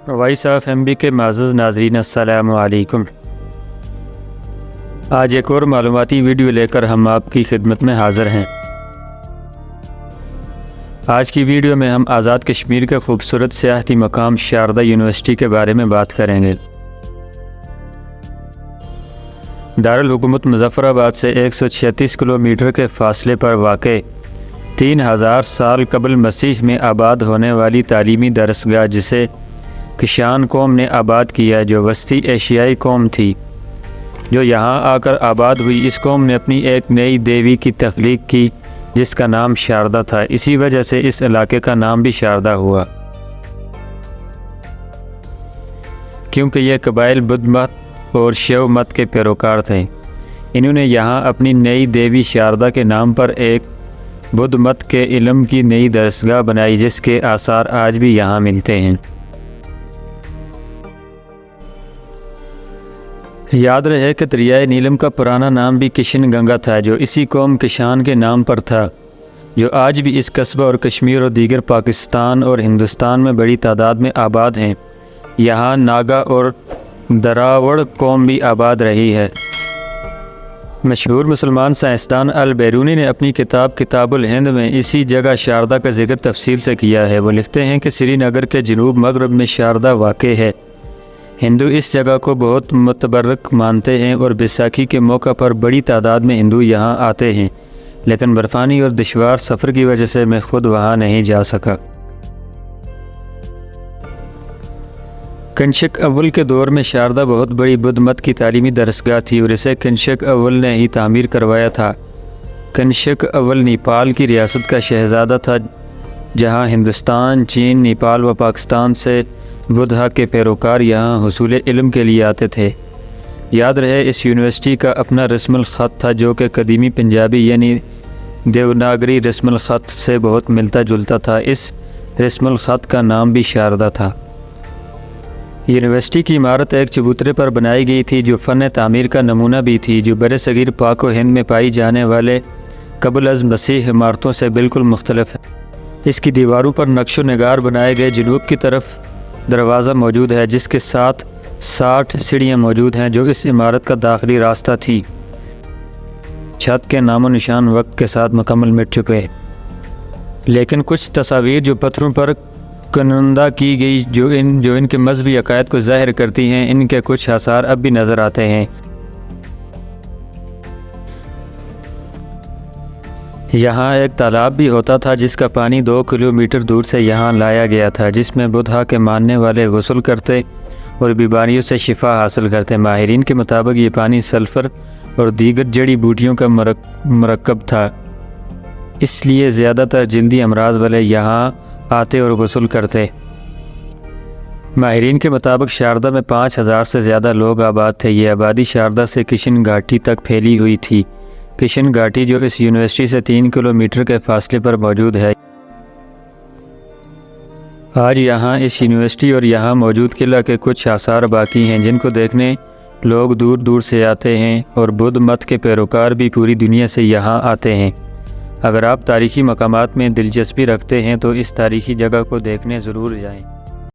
Voice of MB کے معزز ناظرین السلام علیکم۔ آج ایک اور معلوماتی ویڈیو لے کر ہم آپ کی خدمت میں حاضر ہیں۔ آج کی ویڈیو میں ہم آزاد کشمیر کے خوبصورت سیاحتی مقام شاردا یونیورسٹی کے بارے میں بات کریں گے۔ دارالحکومت مظفر آباد سے 136 کلومیٹر کے فاصلے پر واقع 3000 سال قبل مسیح میں آباد ہونے والی تعلیمی درسگاہ، جسے کشان قوم نے آباد کیا، جو وسطی ایشیائی قوم تھی جو یہاں آ کر آباد ہوئی، اس قوم نے اپنی ایک نئی دیوی کی تخلیق کی جس کا نام شاردا تھا۔ اسی وجہ سے اس علاقے کا نام بھی شاردا ہوا، کیونکہ یہ قبائل بدھ مت اور شیو مت کے پیروکار تھے۔ انہوں نے یہاں اپنی نئی دیوی شاردا کے نام پر ایک بدھ مت کے علم کی نئی درسگاہ بنائی، جس کے آثار آج بھی یہاں ملتے ہیں۔ یاد رہے کہ دریائے نیلم کا پرانا نام بھی کشن گنگا تھا، جو اسی قوم کشان کے نام پر تھا، جو آج بھی اس قصبہ اور کشمیر اور دیگر پاکستان اور ہندوستان میں بڑی تعداد میں آباد ہیں۔ یہاں ناگا اور دراوڑ قوم بھی آباد رہی ہے۔ مشہور مسلمان سائنسدان البیرونی نے اپنی کتاب کتاب الہند میں اسی جگہ شاردا کا ذکر تفصیل سے کیا ہے۔ وہ لکھتے ہیں کہ سری نگر کے جنوب مغرب میں شاردا واقع ہے۔ ہندو اس جگہ کو بہت متبرک مانتے ہیں اور بیساکھی کے موقع پر بڑی تعداد میں ہندو یہاں آتے ہیں، لیکن برفانی اور دشوار سفر کی وجہ سے میں خود وہاں نہیں جا سکا۔ کنشک اول کے دور میں شاردا بہت بڑی بدھ مت کی تعلیمی درسگاہ تھی اور اسے کنشک اول نے ہی تعمیر کروایا تھا۔ کنشک اول نیپال کی ریاست کا شہزادہ تھا، جہاں ہندوستان، چین، نیپال و پاکستان سے بدھا کے پیروکار یہاں حصول علم کے لیے آتے تھے۔ یاد رہے اس یونیورسٹی کا اپنا رسم الخط تھا، جو کہ قدیمی پنجابی یعنی دیوناگری رسم الخط سے بہت ملتا جلتا تھا۔ اس رسم الخط کا نام بھی شاردا تھا۔ یونیورسٹی کی عمارت ایک چبوترے پر بنائی گئی تھی، جو فن تعمیر کا نمونہ بھی تھی، جو برصغیر پاک و ہند میں پائی جانے والے قبل از مسیح عمارتوں سے بالکل مختلف ہے۔ اس کی دیواروں پر نقش و نگار بنائے گئے۔ جنوب کی طرف دروازہ موجود ہے، جس کے ساتھ 60 سیڑھیاں موجود ہیں، جو اس عمارت کا داخلی راستہ تھی۔ چھت کے نام و نشان وقت کے ساتھ مکمل مٹ چکے، لیکن کچھ تصاویر جو پتھروں پر کنندہ کی گئی جو ان کے مذہبی عقائد کو ظاہر کرتی ہیں، ان کے کچھ آثار اب بھی نظر آتے ہیں۔ یہاں ایک تالاب بھی ہوتا تھا، جس کا پانی 2 کلومیٹر دور سے یہاں لایا گیا تھا، جس میں بدھا کے ماننے والے غسل کرتے اور بیماریوں سے شفا حاصل کرتے۔ ماہرین کے مطابق یہ پانی سلفر اور دیگر جڑی بوٹیوں کا مرکب تھا، اس لیے زیادہ تر جلدی امراض والے یہاں آتے اور غسل کرتے۔ ماہرین کے مطابق شاردا میں 5000 سے زیادہ لوگ آباد تھے۔ یہ آبادی شاردا سے کشن گھاٹی تک پھیلی ہوئی تھی۔ کشن گھاٹی، جو اس یونیورسٹی سے 3 کلومیٹر کے فاصلے پر موجود ہے، آج یہاں اس یونیورسٹی اور یہاں موجود قلعہ کے کچھ آثار باقی ہیں، جن کو دیکھنے لوگ دور دور سے آتے ہیں، اور بدھ مت کے پیروکار بھی پوری دنیا سے یہاں آتے ہیں۔ اگر آپ تاریخی مقامات میں دلچسپی رکھتے ہیں تو اس تاریخی جگہ کو دیکھنے ضرور جائیں۔